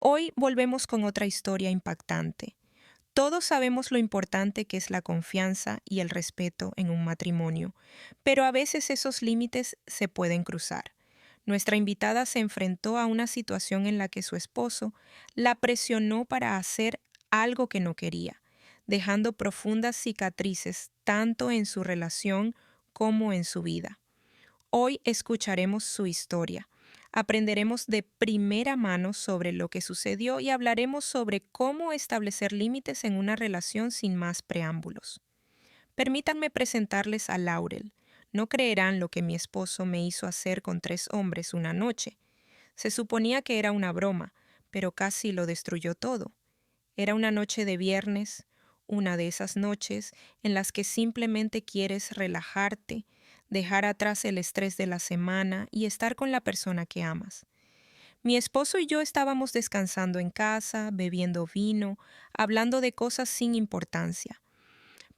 Hoy volvemos con otra historia impactante. Todos sabemos lo importante que es la confianza y el respeto en un matrimonio, pero a veces esos límites se pueden cruzar. Nuestra invitada se enfrentó a una situación en la que su esposo la presionó para hacer algo que no quería, dejando profundas cicatrices tanto en su relación como en su vida. Hoy escucharemos su historia. Aprenderemos de primera mano sobre lo que sucedió y hablaremos sobre cómo establecer límites en una relación sin más preámbulos. Permítanme presentarles a Laurel. No creerán lo que mi esposo me hizo hacer con 3 hombres una noche. Se suponía que era una broma, pero casi lo destruyó todo. Era una noche de viernes, una de esas noches en las que simplemente quieres relajarte, dejar atrás el estrés de la semana y estar con la persona que amas. Mi esposo y yo estábamos descansando en casa, bebiendo vino, hablando de cosas sin importancia.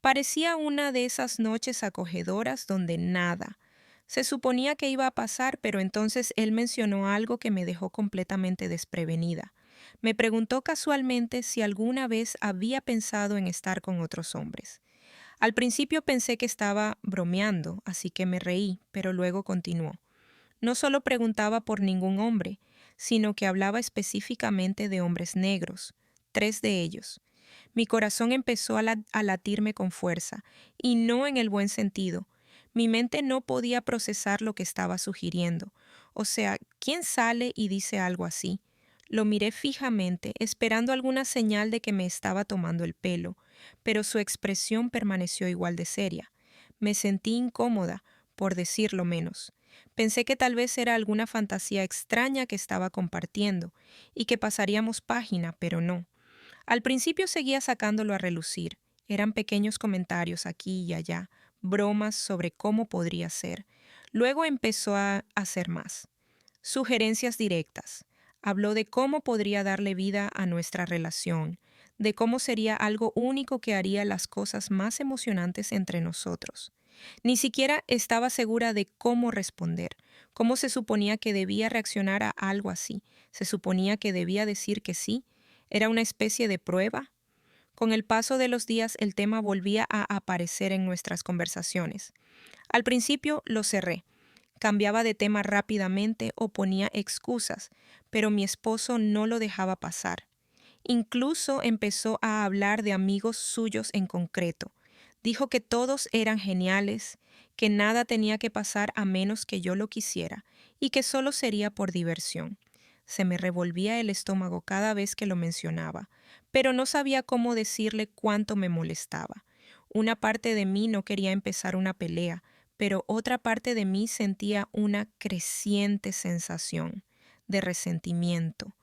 Parecía una de esas noches acogedoras donde nada se suponía que iba a pasar, pero entonces él mencionó algo que me dejó completamente desprevenida. Me preguntó casualmente si alguna vez había pensado en estar con otros hombres. Al principio pensé que estaba bromeando, así que me reí, pero luego continuó. No solo preguntaba por ningún hombre, sino que hablaba específicamente de hombres negros, 3 de ellos. Mi corazón empezó a latirme con fuerza, y no en el buen sentido. Mi mente no podía procesar lo que estaba sugiriendo. O sea, ¿quién sale y dice algo así? Lo miré fijamente, esperando alguna señal de que me estaba tomando el pelo, pero su expresión permaneció igual de seria. Me sentí incómoda, por decirlo menos. Pensé que tal vez era alguna fantasía extraña que estaba compartiendo, y que pasaríamos página, pero no. Al principio seguía sacándolo a relucir. Eran pequeños comentarios aquí y allá, bromas sobre cómo podría ser. Luego empezó a hacer más. Sugerencias directas. Habló de cómo podría darle vida a nuestra relación, de cómo sería algo único que haría las cosas más emocionantes entre nosotros. Ni siquiera estaba segura de cómo responder, cómo se suponía que debía reaccionar a algo así. Se suponía que debía decir que sí. Era una especie de prueba. Con el paso de los días el tema volvía a aparecer en nuestras conversaciones. Al principio lo cerré. Cambiaba de tema rápidamente o ponía excusas, pero mi esposo no lo dejaba pasar. Incluso empezó a hablar de amigos suyos en concreto. Dijo que todos eran geniales, que nada tenía que pasar a menos que yo lo quisiera y que solo sería por diversión. Se me revolvía el estómago cada vez que lo mencionaba, pero no sabía cómo decirle cuánto me molestaba. Una parte de mí no quería empezar una pelea, pero otra parte de mí sentía una creciente sensación de resentimiento.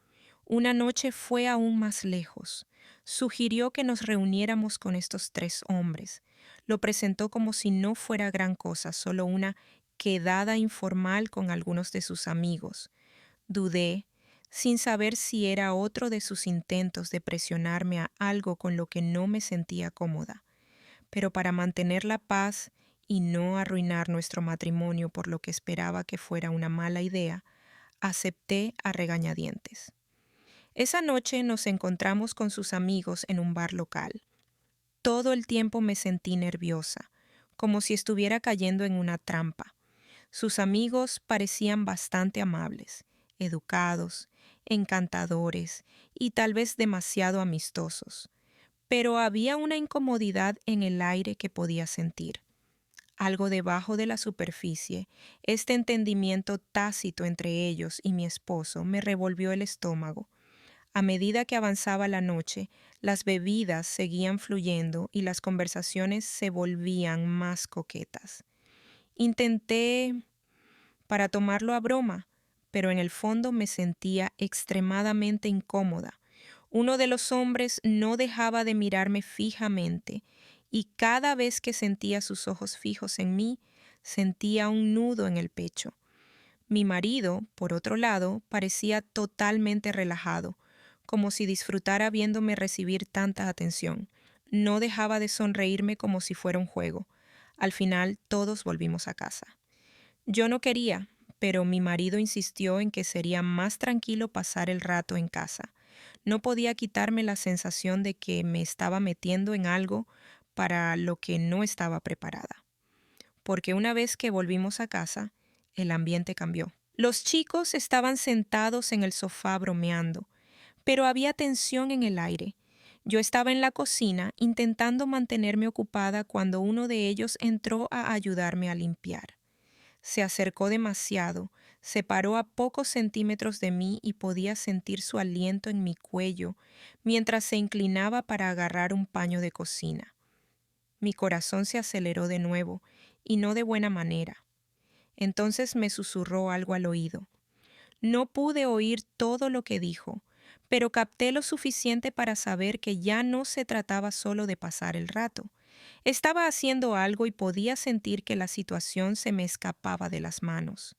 Una noche fue aún más lejos. Sugirió que nos reuniéramos con estos 3 hombres. Lo presentó como si no fuera gran cosa, solo una quedada informal con algunos de sus amigos. Dudé, sin saber si era otro de sus intentos de presionarme a algo con lo que no me sentía cómoda. Pero para mantener la paz y no arruinar nuestro matrimonio por lo que esperaba que fuera una mala idea, acepté a regañadientes. Esa noche nos encontramos con sus amigos en un bar local. Todo el tiempo me sentí nerviosa, como si estuviera cayendo en una trampa. Sus amigos parecían bastante amables, educados, encantadores y tal vez demasiado amistosos, pero había una incomodidad en el aire que podía sentir. Algo debajo de la superficie, este entendimiento tácito entre ellos y mi esposo me revolvió el estómago. A medida que avanzaba la noche, las bebidas seguían fluyendo y las conversaciones se volvían más coquetas. Intenté para tomarlo a broma, pero en el fondo me sentía extremadamente incómoda. Uno de los hombres no dejaba de mirarme fijamente, y cada vez que sentía sus ojos fijos en mí, sentía un nudo en el pecho. Mi marido, por otro lado, parecía totalmente relajado, como si disfrutara viéndome recibir tanta atención. No dejaba de sonreírme como si fuera un juego. Al final, todos volvimos a casa. Yo no quería, pero mi marido insistió en que sería más tranquilo pasar el rato en casa. No podía quitarme la sensación de que me estaba metiendo en algo para lo que no estaba preparada. Porque una vez que volvimos a casa, el ambiente cambió. Los chicos estaban sentados en el sofá bromeando, pero había tensión en el aire. Yo estaba en la cocina intentando mantenerme ocupada cuando uno de ellos entró a ayudarme a limpiar. Se acercó demasiado, se paró a pocos centímetros de mí y podía sentir su aliento en mi cuello mientras se inclinaba para agarrar un paño de cocina. Mi corazón se aceleró de nuevo, y no de buena manera. Entonces me susurró algo al oído. No pude oír todo lo que dijo, pero capté lo suficiente para saber que ya no se trataba solo de pasar el rato. Estaba haciendo algo y podía sentir que la situación se me escapaba de las manos.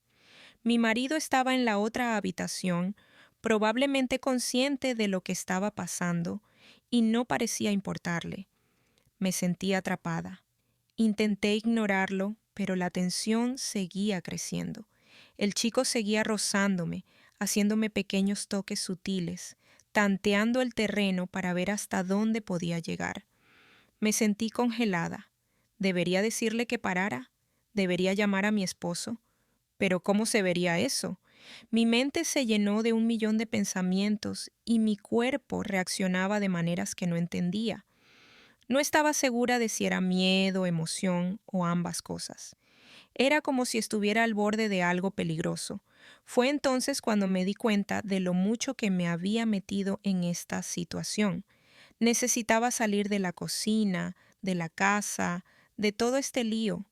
Mi marido estaba en la otra habitación, probablemente consciente de lo que estaba pasando, y no parecía importarle. Me sentí atrapada. Intenté ignorarlo, pero la tensión seguía creciendo. El chico seguía rozándome, haciéndome pequeños toques sutiles, tanteando el terreno para ver hasta dónde podía llegar. Me sentí congelada. ¿Debería decirle que parara? ¿Debería llamar a mi esposo? Pero ¿cómo se vería eso? Mi mente se llenó de 1 millón de pensamientos y mi cuerpo reaccionaba de maneras que no entendía. No estaba segura de si era miedo, emoción o ambas cosas. Era como si estuviera al borde de algo peligroso. Fue entonces cuando me di cuenta de lo mucho que me había metido en esta situación. Necesitaba salir de la cocina, de la casa, de todo este lío,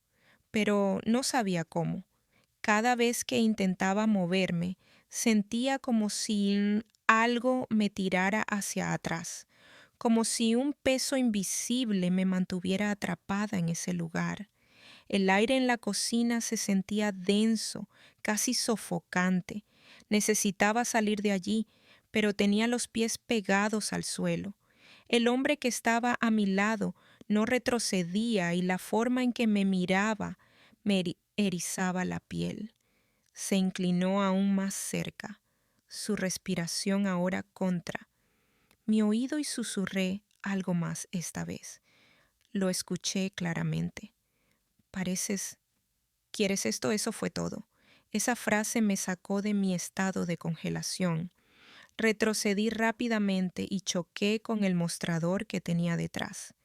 pero no sabía cómo. Cada vez que intentaba moverme, sentía como si algo me tirara hacia atrás, como si un peso invisible me mantuviera atrapada en ese lugar. El aire en la cocina se sentía denso, casi sofocante. Necesitaba salir de allí, pero tenía los pies pegados al suelo. El hombre que estaba a mi lado no retrocedía y la forma en que me miraba me erizaba la piel. Se inclinó aún más cerca, su respiración ahora contra mi oído y susurré algo más esta vez. Lo escuché claramente. Pareces... ¿Quieres esto? Eso fue todo. Esa frase me sacó de mi estado de congelación. Retrocedí rápidamente y choqué con el mostrador que tenía detrás.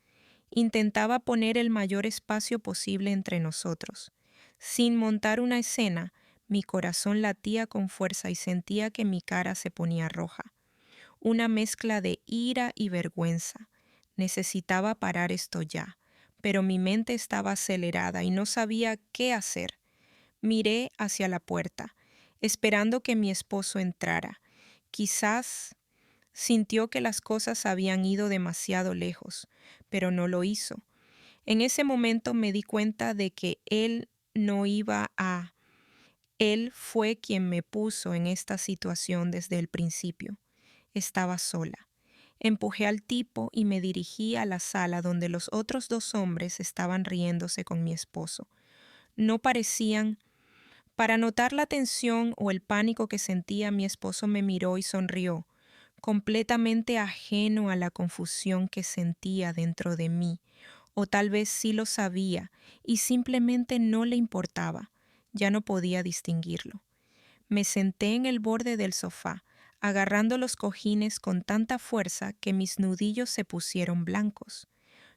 Intentaba poner el mayor espacio posible entre nosotros. Sin montar una escena, mi corazón latía con fuerza y sentía que mi cara se ponía roja. Una mezcla de ira y vergüenza. Necesitaba parar esto ya, pero mi mente estaba acelerada y no sabía qué hacer. Miré hacia la puerta, esperando que mi esposo entrara. Quizás sintió que las cosas habían ido demasiado lejos, pero no lo hizo. En ese momento me di cuenta de que él no iba a... Él fue quien me puso en esta situación desde el principio. Estaba sola. Empujé al tipo y me dirigí a la sala donde los otros 2 hombres estaban riéndose con mi esposo. No parecían... Para notar la tensión o el pánico que sentía, mi esposo me miró y sonrió, completamente ajeno a la confusión que sentía dentro de mí, o tal vez sí lo sabía y simplemente no le importaba. Ya no podía distinguirlo. Me senté en el borde del sofá, agarrando los cojines con tanta fuerza que mis nudillos se pusieron blancos.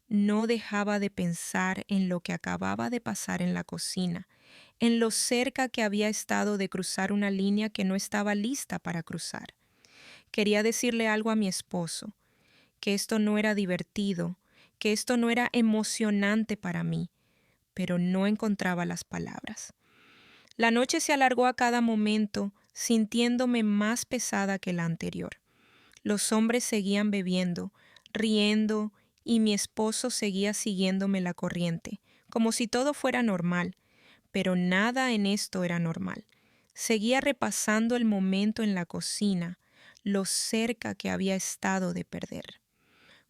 No dejaba de pensar en lo que acababa de pasar en la cocina, en lo cerca que había estado de cruzar una línea que no estaba lista para cruzar. Quería decirle algo a mi esposo, que esto no era divertido, que esto no era emocionante para mí, pero no encontraba las palabras. La noche se alargó a cada momento, sintiéndome más pesada que la anterior. Los hombres seguían bebiendo, riendo, y mi esposo seguía siguiéndome la corriente, como si todo fuera normal, pero nada en esto era normal. Seguía repasando el momento en la cocina, lo cerca que había estado de perder.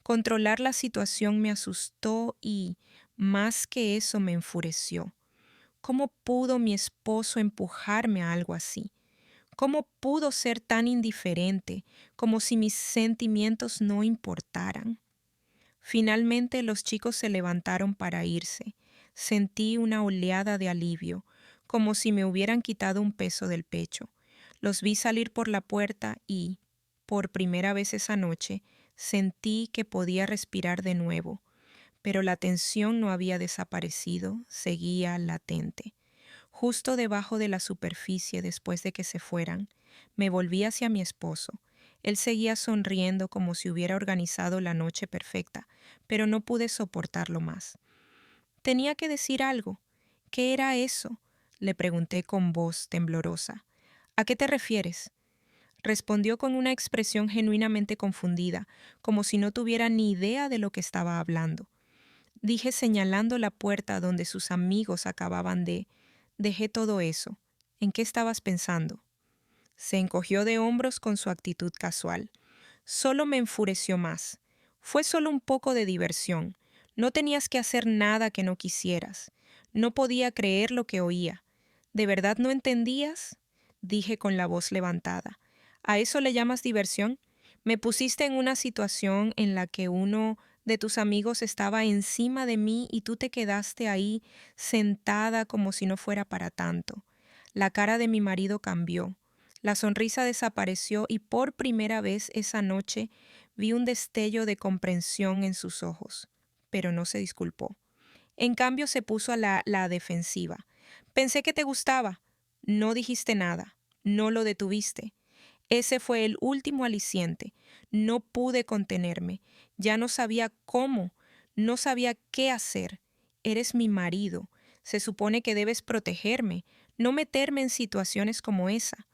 Controlar la situación me asustó y, más que eso, me enfureció. ¿Cómo pudo mi esposo empujarme a algo así? ¿Cómo pudo ser tan indiferente, como si mis sentimientos no importaran? Finalmente los chicos se levantaron para irse. Sentí una oleada de alivio, como si me hubieran quitado un peso del pecho. Los vi salir por la puerta y, por primera vez esa noche, sentí que podía respirar de nuevo, pero la tensión no había desaparecido, seguía latente. Justo debajo de la superficie después de que se fueran, me volví hacia mi esposo. Él seguía sonriendo como si hubiera organizado la noche perfecta, pero no pude soportarlo más. Tenía que decir algo. ¿Qué era eso? Le pregunté con voz temblorosa. ¿A qué te refieres? Respondió con una expresión genuinamente confundida, como si no tuviera ni idea de lo que estaba hablando. Dije señalando la puerta donde sus amigos acababan de... Dejé todo eso. ¿En qué estabas pensando? Se encogió de hombros con su actitud casual. Solo me enfureció más. Fue solo un poco de diversión. No tenías que hacer nada que no quisieras. No podía creer lo que oía. ¿De verdad no entendías? Dije con la voz levantada. ¿A eso le llamas diversión? Me pusiste en una situación en la que uno de tus amigos estaba encima de mí y tú te quedaste ahí sentada como si no fuera para tanto. La cara de mi marido cambió. La sonrisa desapareció y por primera vez esa noche vi un destello de comprensión en sus ojos, pero no se disculpó. En cambio se puso a la defensiva. Pensé que te gustaba. No dijiste nada. No lo detuviste. Ese fue el último aliciente. No pude contenerme. Ya no sabía cómo. No sabía qué hacer. Eres mi marido. Se supone que debes protegerme, no meterme en situaciones como esa.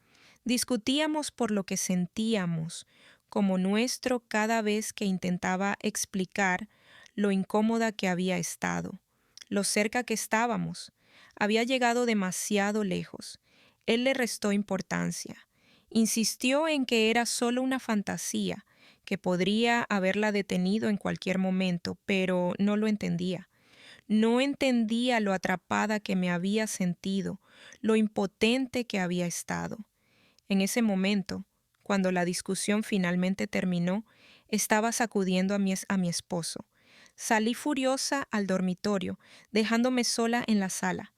Discutíamos por lo que sentíamos, como nuestro cada vez que intentaba explicar lo incómoda que había estado, lo cerca que estábamos. Había llegado demasiado lejos. Él le restó importancia. Insistió en que era solo una fantasía, que podría haberla detenido en cualquier momento, pero no lo entendía. No entendía lo atrapada que me había sentido, lo impotente que había estado. En ese momento, cuando la discusión finalmente terminó, estaba sacudiendo a mi esposo. Salí furiosa al dormitorio, dejándome sola en la sala.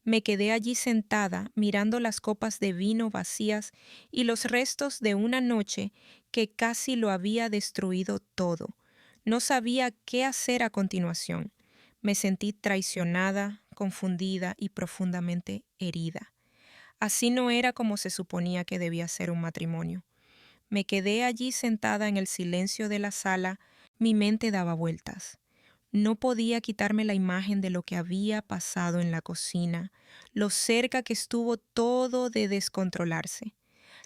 Me quedé allí sentada mirando las copas de vino vacías y los restos de una noche que casi lo había destruido todo. No sabía qué hacer a continuación. Me sentí traicionada, confundida y profundamente herida. Así no era como se suponía que debía ser un matrimonio. Me quedé allí sentada en el silencio de la sala, mi mente daba vueltas. No podía quitarme la imagen de lo que había pasado en la cocina, lo cerca que estuvo todo de descontrolarse,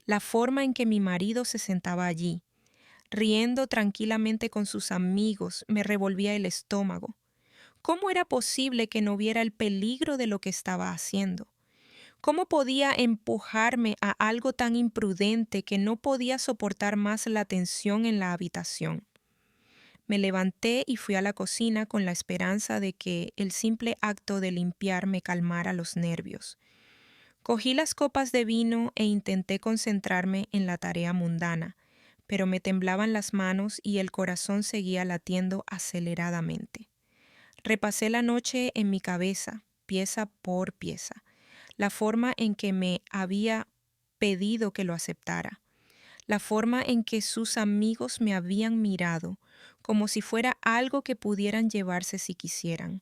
la forma en que mi marido se sentaba allí, riendo tranquilamente con sus amigos, me revolvía el estómago. ¿Cómo era posible que no viera el peligro de lo que estaba haciendo? ¿Cómo podía empujarme a algo tan imprudente que no podía soportar más la tensión en la habitación? Me levanté y fui a la cocina con la esperanza de que el simple acto de limpiar me calmara los nervios. Cogí las copas de vino e intenté concentrarme en la tarea mundana, pero me temblaban las manos y el corazón seguía latiendo aceleradamente. Repasé la noche en mi cabeza, pieza por pieza, la forma en que me había pedido que lo aceptara, la forma en que sus amigos me habían mirado, como si fuera algo que pudieran llevarse si quisieran.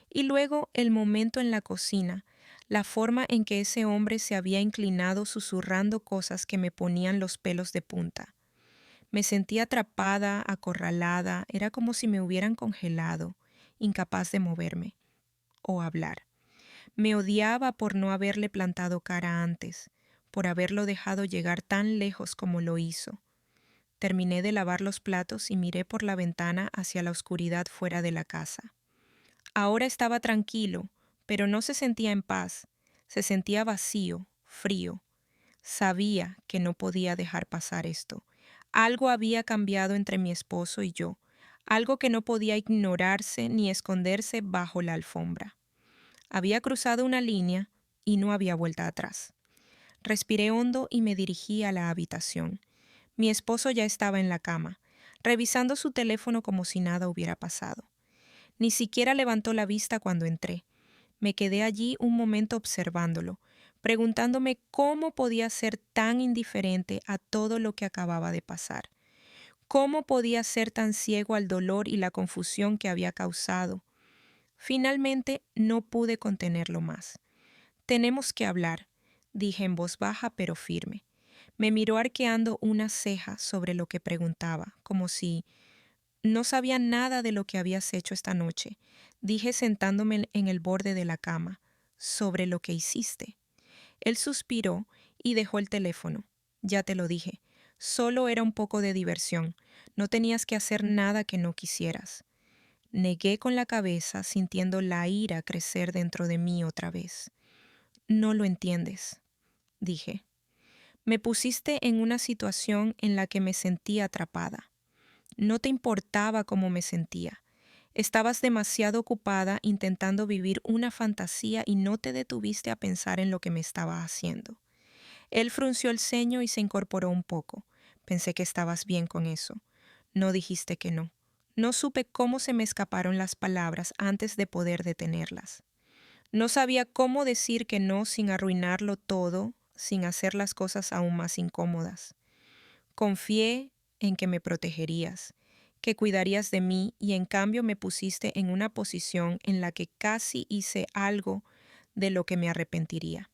Y luego el momento en la cocina, la forma en que ese hombre se había inclinado susurrando cosas que me ponían los pelos de punta. Me sentí atrapada, acorralada, era como si me hubieran congelado, incapaz de moverme o hablar. Me odiaba por no haberle plantado cara antes, por haberlo dejado llegar tan lejos como lo hizo. Terminé de lavar los platos y miré por la ventana hacia la oscuridad fuera de la casa. Ahora estaba tranquilo, pero no se sentía en paz. Se sentía vacío, frío. Sabía que no podía dejar pasar esto. Algo había cambiado entre mi esposo y yo, algo que no podía ignorarse ni esconderse bajo la alfombra. Había cruzado una línea y no había vuelta atrás. Respiré hondo y me dirigí a la habitación. Mi esposo ya estaba en la cama, revisando su teléfono como si nada hubiera pasado. Ni siquiera levantó la vista cuando entré. Me quedé allí un momento observándolo, preguntándome cómo podía ser tan indiferente a todo lo que acababa de pasar. ¿Cómo podía ser tan ciego al dolor y la confusión que había causado? Finalmente no pude contenerlo más. Tenemos que hablar, dije en voz baja pero firme. Me miró arqueando una ceja sobre lo que preguntaba, como si no sabía nada de lo que habías hecho esta noche. Dije sentándome en el borde de la cama, sobre lo que hiciste. Él suspiró y dejó el teléfono. Ya te lo dije, solo era un poco de diversión. No tenías que hacer nada que no quisieras. Negué con la cabeza, sintiendo la ira crecer dentro de mí otra vez. No lo entiendes, dije. Me pusiste en una situación en la que me sentía atrapada. No te importaba cómo me sentía. Estabas demasiado ocupada intentando vivir una fantasía y no te detuviste a pensar en lo que me estaba haciendo. Él frunció el ceño y se incorporó un poco. Pensé que estabas bien con eso. No dijiste que no. No supe cómo se me escaparon las palabras antes de poder detenerlas. No sabía cómo decir que no sin arruinarlo todo, sin hacer las cosas aún más incómodas. Confié en que me protegerías, que cuidarías de mí y en cambio me pusiste en una posición en la que casi hice algo de lo que me arrepentiría.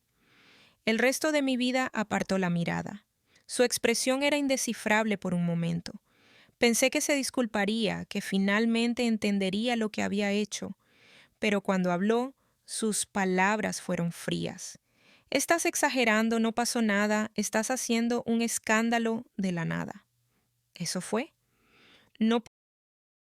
El resto de mi vida apartó la mirada. Su expresión era indescifrable por un momento. Pensé que se disculparía, que finalmente entendería lo que había hecho, pero cuando habló, sus palabras fueron frías. Estás exagerando, no pasó nada, estás haciendo un escándalo de la nada. ¿Eso fue? No